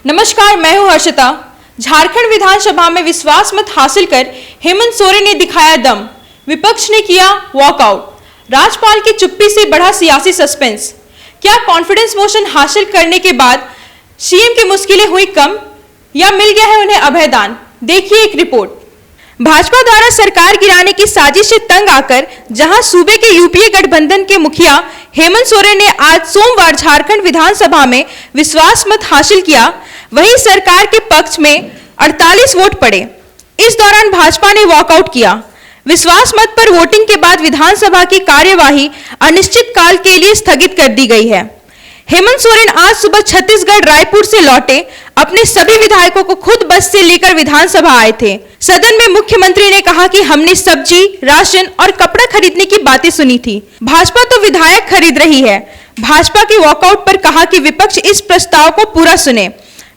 नमस्कार, मैं हूं हर्षिता। झारखंड विधानसभा में विश्वास मत हासिल कर हेमंत सोरेन ने दिखाया दम, विपक्ष ने किया वॉकआउट। राज्यपाल की चुप्पी से बढ़ा सियासी सस्पेंस। क्या कॉन्फिडेंस मोशन हासिल करने के बाद सीएम की मुश्किलें हुई कम या मिल गया है उन्हें अभयदान? देखिए एक रिपोर्ट। भाजपा द्वारा सरकार गिराने की साजिश से तंग आकर जहां सूबे के यूपीए गठबंधन के मुखिया हेमंत सोरेन ने आज सोमवार झारखंड विधानसभा में विश्वास मत हासिल किया, वहीं सरकार के पक्ष में 48 वोट पड़े। इस दौरान भाजपा ने वॉकआउट किया। विश्वास मत पर वोटिंग के बाद विधानसभा की कार्यवाही अनिश्चित काल के लिए स्थगित कर दी गई है। हेमंत सोरेन आज सुबह छत्तीसगढ़ रायपुर से लौटे अपने सभी विधायकों को खुद बस से लेकर विधानसभा आए थे। सदन में मुख्यमंत्री ने कहा कि हमने सब्जी, राशन और कपड़ा खरीदने की बातें सुनी थी। भाजपा तो विधायक खरीद रही है। भाजपा के वॉकआउट पर कहा कि विपक्ष इस प्रस्ताव को पूरा सुने,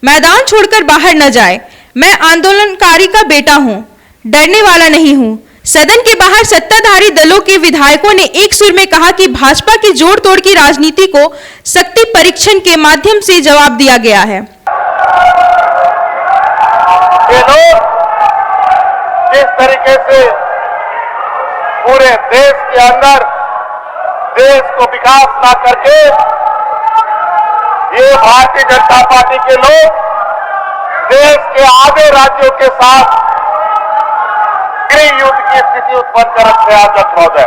मैदान छोड़कर बाहर न जाए। मैं आंदोलनकारी का बेटा हूं, डरने वाला नहीं हूं। सदन के बाहर सत्ताधारी दलों के विधायकों ने एक सुर में कहा कि भाजपा की जोड़ तोड़ की राजनीति को शक्ति परीक्षण के माध्यम से जवाब दिया गया है। ये लोग जिस तरीके से पूरे देश के अंदर देश को विकास ना करके ये भारतीय जनता पार्टी के लोग देश के आधे राज्यों के साथ गृह युद्ध की स्थिति उत्पन्न कर रखे हैं। अध्यक्ष महोदय,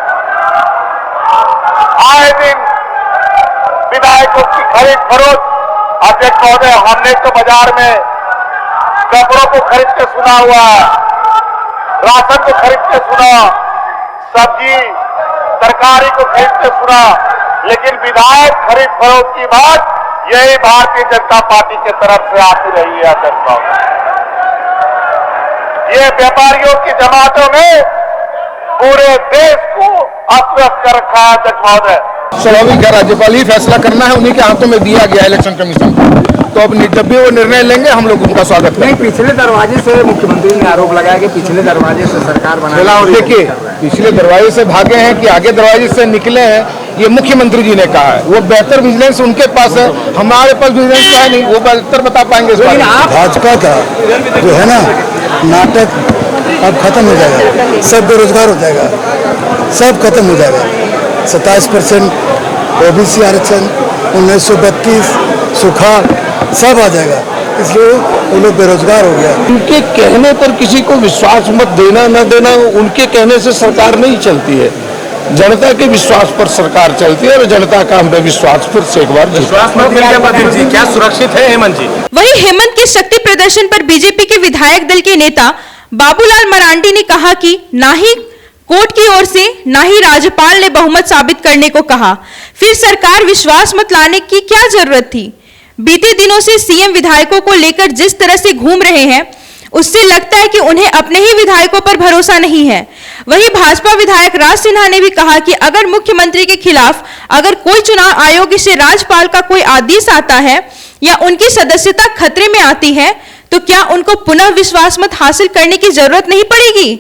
आए दिन विधायकों की खरीद फरोख्त। अध्यक्ष महोदय, हमने तो बाजार में कपड़ों को खरीद के सुना हुआ है, राशन को खरीद के सुना, सब्जी तरकारी को खरीद के सुना, लेकिन विधायक खरीद फरोख्त की बात यही भारतीय जनता पार्टी के तरफ से आती रही है। अध्यक्ष महोदय, ये व्यापारियों की जमातों में पूरे देश को अस्त-व्यस्त कर रखा है। अध्यक्ष महोदय, स्वाभाविक है, राज्यपाल ही फैसला करना है, उन्हीं के हाथों में दिया गया इलेक्शन कमीशन को। तो अब जब भी वो निर्णय लेंगे हम लोग उनका स्वागत करेंगे। पिछले दरवाजे से मुख्यमंत्री ने आरोप लगाया कि पिछले दरवाजे से सरकार बना। देखिए, पिछले दरवाजे से भागे हैं कि आगे दरवाजे से निकले हैं, ये मुख्यमंत्री जी ने कहा है। वो बेहतर विजिलेंस उनके पास है, हमारे पास विजिलेंस है नहीं, वो बेहतर बता पाएंगे। भाजपा का जो है ना नाटक अब खत्म हो जाएगा, सब बेरोजगार हो जाएगा, सब खत्म हो जाएगा। 27% ओबीसी आरक्षण, 1932 सुखा सब आ जाएगा, इसलिए वो लोग बेरोजगार हो गया। उनके कहने पर किसी को विश्वास मत देना न देना, उनके कहने से सरकार नहीं चलती है। जनता के विश्वास पर सरकार चलती है और जनता का हम पे विश्वास फिर से एक बार क्या सुरक्षित है हेमंत जी? वहीं हेमंत के शक्ति प्रदर्शन पर बीजेपी के विधायक दल के नेता बाबूलाल मरांडी ने कहा कि ना ही कोर्ट की ओर से ना ही राज्यपाल ने बहुमत साबित करने को कहा, फिर सरकार विश्वास मत लाने की क्या जरूरत थी? बीते दिनों से सीएम विधायकों को लेकर जिस तरह से घूम रहे हैं, उससे लगता है कि उन्हें अपने ही विधायकों पर भरोसा नहीं है। वहीं भाजपा विधायक राज सिन्हा ने भी कहा कि अगर मुख्यमंत्री के खिलाफ अगर कोई चुनाव आयोग से राज्यपाल का कोई आदेश आता है या उनकी सदस्यता खतरे में आती है, तो क्या उनको पुनः विश्वास मत हासिल करने की जरूरत नहीं पड़ेगी?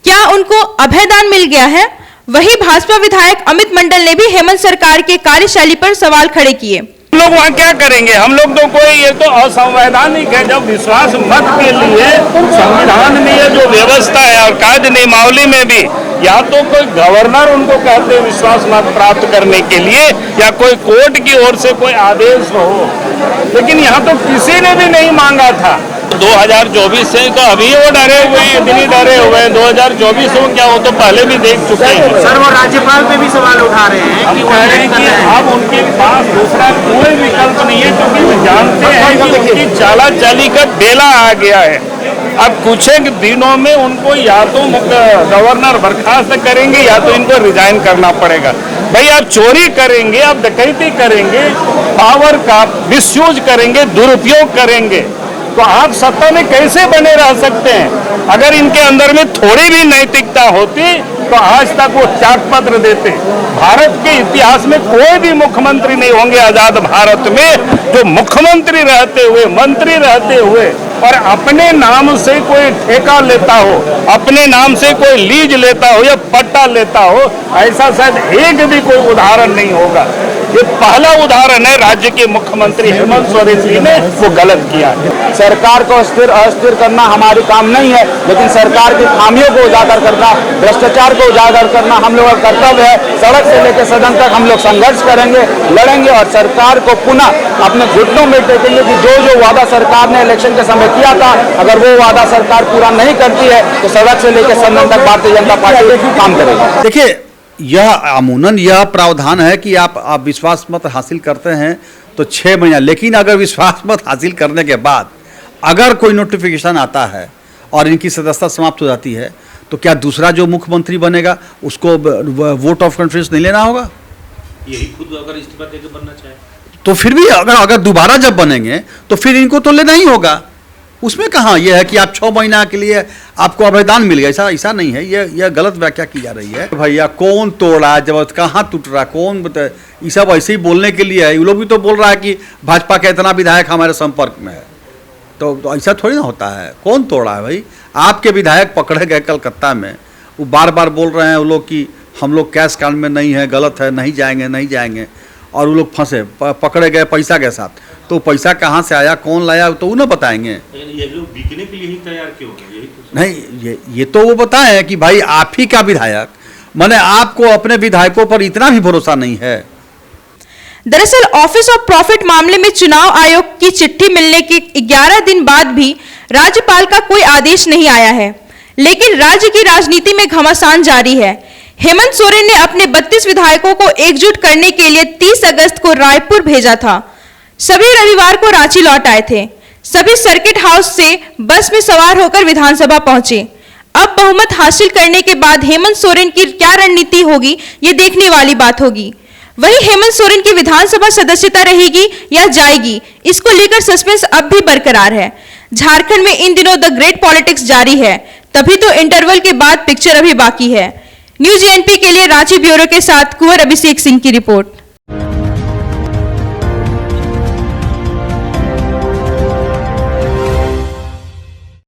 क्या उनको अभयदान मिल गया है? वहीं भाजपा विधायक अमित मंडल ने भी हेमंत सरकार के कार्यशैली पर सवाल खड़े किए। हम लोग वहाँ क्या करेंगे? हम लोग तो कोई, ये तो असंवैधानिक है। जब विश्वास मत के लिए संविधान में ये जो व्यवस्था है और कायदे नियमावली में भी, या तो कोई गवर्नर उनको कहते हैं विश्वास मत प्राप्त करने के लिए या कोई कोर्ट की ओर से कोई आदेश हो, लेकिन यहाँ तो किसी ने भी नहीं मांगा था। 2024 से तो अभी वो डरे हुए हैं, इतनी डरे हुए हैं। 2024 हो क्या, वो तो पहले भी देख चुके हैं। सर, वो राज्यपाल पे भी सवाल उठा रहे हैं कि कह रहे हैं कि अब उनके पास दूसरा कोई विकल्प नहीं है, क्योंकि वो जानते हैं कि उनकी चाला चाली का बेला आ गया है। अब कुछ एक दिनों में उनको या तो गवर्नर बर्खास्त करेंगे या तो इनको रिजाइन करना पड़ेगा। भाई, आप चोरी करेंगे, आप डकैती करेंगे, पावर का मिसयूज करेंगे, दुरुपयोग करेंगे, तो आप सत्ता में कैसे बने रह सकते हैं? अगर इनके अंदर में थोड़ी भी नैतिकता होती तो आज तक वो त्यागपत्र देते। भारत के इतिहास में कोई भी मुख्यमंत्री नहीं होंगे आजाद भारत में जो मुख्यमंत्री रहते हुए, मंत्री रहते हुए और अपने नाम से कोई ठेका लेता हो, अपने नाम से कोई लीज लेता हो या पट्टा लेता हो, ऐसा शायद एक भी कोई उदाहरण नहीं होगा। ये पहला उदाहरण है राज्य के मुख्यमंत्री हेमंत सोरेन जी ने वो गलत किया है। सरकार को अस्थिर करना हमारी काम नहीं है, लेकिन सरकार की खामियों को उजागर करना, भ्रष्टाचार को उजागर करना हम लोगों का कर्तव्य है। सड़क से लेकर सदन तक हम लोग संघर्ष करेंगे, लड़ेंगे और सरकार को पुनः अपने घुटनों में टेकेंगे कि जो वादा सरकार ने इलेक्शन के समय किया था, अगर वो वादा सरकार पूरा नहीं करती है तो सड़क से लेकर सदन तक भारतीय जनता पार्टी काम करेगी। देखिए, यह अमूमन यह प्रावधान है कि आप विश्वास मत हासिल करते हैं तो 6 महीना, लेकिन अगर विश्वास मत हासिल करने के बाद अगर कोई नोटिफिकेशन आता है और इनकी सदस्यता समाप्त हो जाती है तो क्या दूसरा जो मुख्यमंत्री बनेगा उसको वोट ऑफ कॉन्फिडेंस नहीं लेना होगा? यही खुद अगर इस्तीफा देकर बनना चाहे तो फिर भी अगर दोबारा जब बनेंगे तो फिर इनको तो लेना ही होगा। उसमें कहाँ यह है कि आप 6 महीना के लिए आपको अभयदान मिल गया, ऐसा नहीं है। यह गलत व्याख्या की जा रही है। भैया कौन तोड़ा, जब कहाँ टूट रहा, कौन बता, ये सब ऐसे ही बोलने के लिए है। ये लोग भी तो बोल रहा है कि भाजपा का इतना विधायक हमारे संपर्क में है, तो ऐसा थोड़ी ना होता है। कौन तोड़ा है भाई? आपके विधायक पकड़े गए कलकत्ता में, वो बार बार बोल रहे हैं वो लोग कि हम लोग कैश कांड में नहीं है, गलत है, नहीं जाएंगे, और वो लोग फंसे, पकड़े गए पैसा के साथ। तो पैसा कहाँ से आया, कौन लाया, तो वो ना बताएंगे। ये लोग बिकने के लिए ही तैयार क्यों है? यही तो नहीं, ये तो वो बताएं कि भाई आप ही का विधायक, माने आपको अपने विधायकों पर इतना भी भरोसा नहीं है। दरअसल ऑफिस ऑफ प्रॉफिट मामले में चुनाव आयोग की चिट्ठी मिलने के 11 दिन बाद भी राज्यपाल का कोई आदेश नहीं आया है, लेकिन राज्य की राजनीति में घमासान जारी है। हेमंत सोरेन ने अपने 32 विधायकों को एकजुट करने के लिए 30 अगस्त को रायपुर भेजा था। सभी रविवार को रांची लौट आए थे। सभी सर्किट हाउस से बस में सवार होकर विधानसभा पहुंचे। अब बहुमत हासिल करने के बाद हेमंत सोरेन की क्या रणनीति होगी, ये देखने वाली बात होगी। वहीं हेमंत सोरेन की विधानसभा सदस्यता रहेगी या जाएगी, इसको लेकर सस्पेंस अब भी बरकरार है। झारखंड में इन दिनों द ग्रेट पॉलिटिक्स जारी है, तभी तो इंटरवल के बाद पिक्चर अभी बाकी है। न्यूज एनपी के लिए रांची ब्यूरो के साथ कुंवर अभिषेक सिंह की रिपोर्ट।